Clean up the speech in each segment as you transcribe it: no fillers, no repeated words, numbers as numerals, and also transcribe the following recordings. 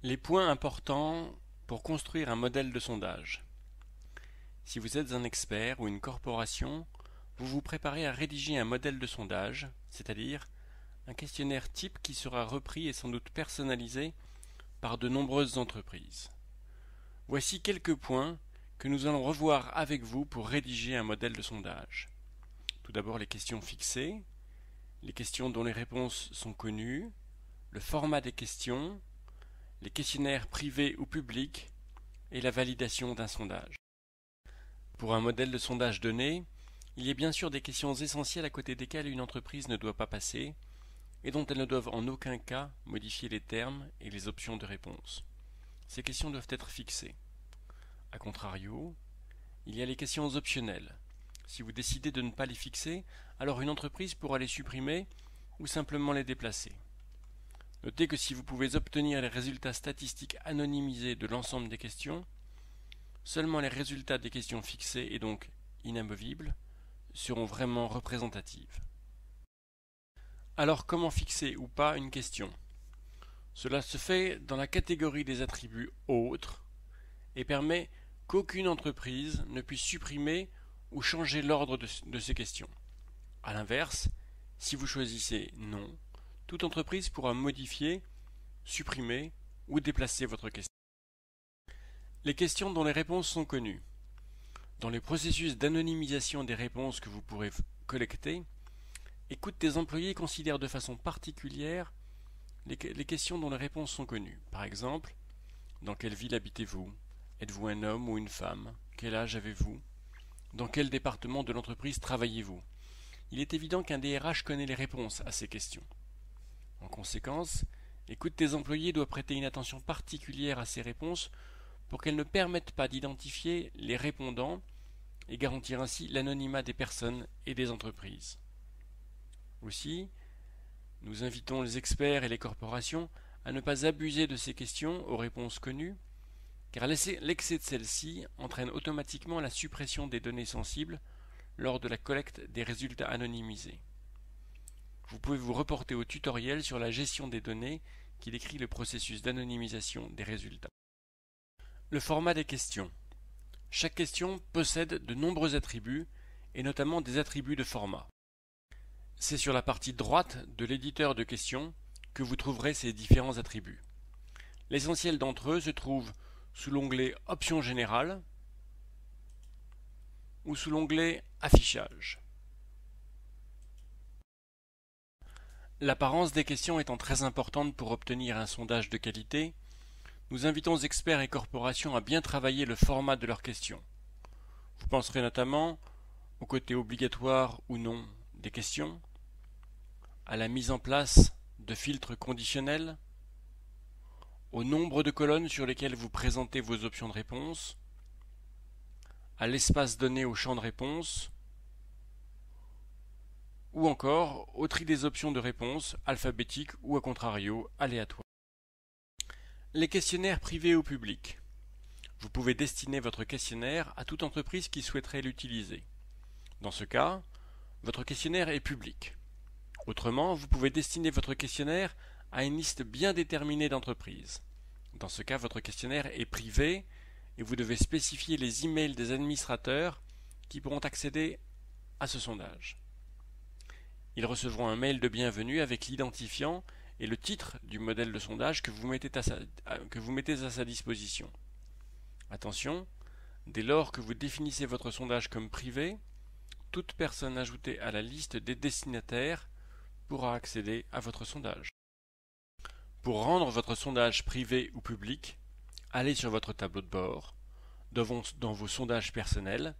Les points importants pour construire un modèle de sondage. Si vous êtes un expert ou une corporation, vous vous préparez à rédiger un modèle de sondage, c'est-à-dire un questionnaire type qui sera repris et sans doute personnalisé par de nombreuses entreprises. Voici quelques points que nous allons revoir avec vous pour rédiger un modèle de sondage. Tout d'abord les questions fixées, les questions dont les réponses sont connues, le format des questions, les questionnaires privés ou publics et la validation d'un sondage. Pour un modèle de sondage donné, il y a bien sûr des questions essentielles à côté desquelles une entreprise ne doit pas passer et dont elles ne doivent en aucun cas modifier les termes et les options de réponse. Ces questions doivent être fixées. A contrario, il y a les questions optionnelles. Si vous décidez de ne pas les fixer, alors une entreprise pourra les supprimer ou simplement les déplacer. Notez que si vous pouvez obtenir les résultats statistiques anonymisés de l'ensemble des questions, seulement les résultats des questions fixées et donc inamovibles seront vraiment représentatifs. Alors comment fixer ou pas une question? Cela se fait dans la catégorie des attributs autres et permet qu'aucune entreprise ne puisse supprimer ou changer l'ordre de ces questions. A l'inverse, si vous choisissez non, toute entreprise pourra modifier, supprimer ou déplacer votre question. Les questions dont les réponses sont connues. Dans les processus d'anonymisation des réponses que vous pourrez collecter, Écoute des employés considèrent de façon particulière les questions dont les réponses sont connues. Par exemple, dans quelle ville habitez-vous? Êtes-vous un homme ou une femme? Quel âge avez-vous? Dans quel département de l'entreprise travaillez-vous? Il est évident qu'un DRH connaît les réponses à ces questions. En conséquence, l'écoute des employés doit prêter une attention particulière à ces réponses pour qu'elles ne permettent pas d'identifier les répondants et garantir ainsi l'anonymat des personnes et des entreprises. Aussi, nous invitons les experts et les corporations à ne pas abuser de ces questions aux réponses connues, car l'excès de celles-ci entraîne automatiquement la suppression des données sensibles lors de la collecte des résultats anonymisés. Vous pouvez vous reporter au tutoriel sur la gestion des données qui décrit le processus d'anonymisation des résultats. Le format des questions. Chaque question possède de nombreux attributs, et notamment des attributs de format. C'est sur la partie droite de l'éditeur de questions que vous trouverez ces différents attributs. L'essentiel d'entre eux se trouve sous l'onglet Options générales ou sous l'onglet Affichage. L'apparence des questions étant très importante pour obtenir un sondage de qualité, nous invitons experts et corporations à bien travailler le format de leurs questions. Vous penserez notamment au côté obligatoire ou non des questions, à la mise en place de filtres conditionnels, au nombre de colonnes sur lesquelles vous présentez vos options de réponse, à l'espace donné au champ de réponse, ou encore au tri des options de réponse alphabétiques ou à contrario aléatoires. Les questionnaires privés ou publics. Vous pouvez destiner votre questionnaire à toute entreprise qui souhaiterait l'utiliser. Dans ce cas, votre questionnaire est public. Autrement, vous pouvez destiner votre questionnaire à une liste bien déterminée d'entreprises. Dans ce cas, votre questionnaire est privé et vous devez spécifier les emails des administrateurs qui pourront accéder à ce sondage. Ils recevront un mail de bienvenue avec l'identifiant et le titre du modèle de sondage que vous mettez à sa disposition. Attention, dès lors que vous définissez votre sondage comme privé, toute personne ajoutée à la liste des destinataires pourra accéder à votre sondage. Pour rendre votre sondage privé ou public, allez sur votre tableau de bord, dans vos sondages personnels,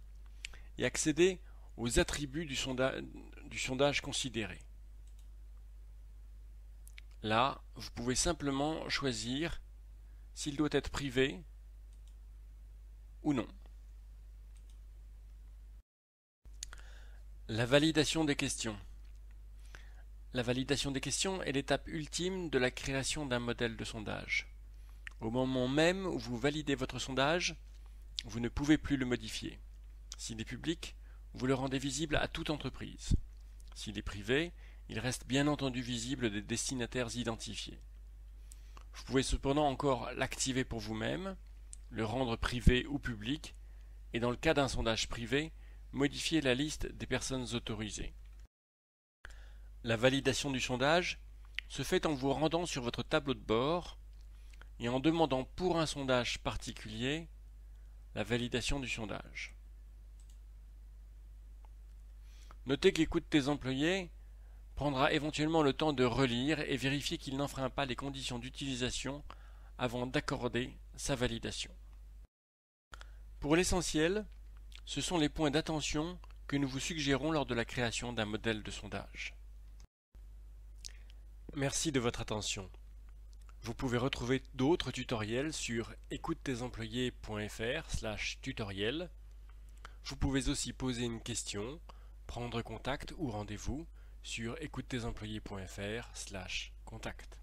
et accédez aux attributs du sondage considéré. Là, vous pouvez simplement choisir s'il doit être privé ou non. La validation des questions. La validation des questions est l'étape ultime de la création d'un modèle de sondage. Au moment même où vous validez votre sondage, vous ne pouvez plus le modifier. S'il est public, vous le rendez visible à toute entreprise. S'il est privé, il reste bien entendu visible des destinataires identifiés. Vous pouvez cependant encore l'activer pour vous-même, le rendre privé ou public, et dans le cas d'un sondage privé, modifier la liste des personnes autorisées. La validation du sondage se fait en vous rendant sur votre tableau de bord et en demandant pour un sondage particulier la validation du sondage. Notez qu'Écoute tes employés prendra éventuellement le temps de relire et vérifier qu'il n'enfreint pas les conditions d'utilisation avant d'accorder sa validation. Pour l'essentiel, ce sont les points d'attention que nous vous suggérons lors de la création d'un modèle de sondage. Merci de votre attention. Vous pouvez retrouver d'autres tutoriels sur écoute-tes-employés.fr/tutoriel. Vous pouvez aussi poser une question, prendre contact ou rendez-vous sur écoute-tes-employés.fr/contact.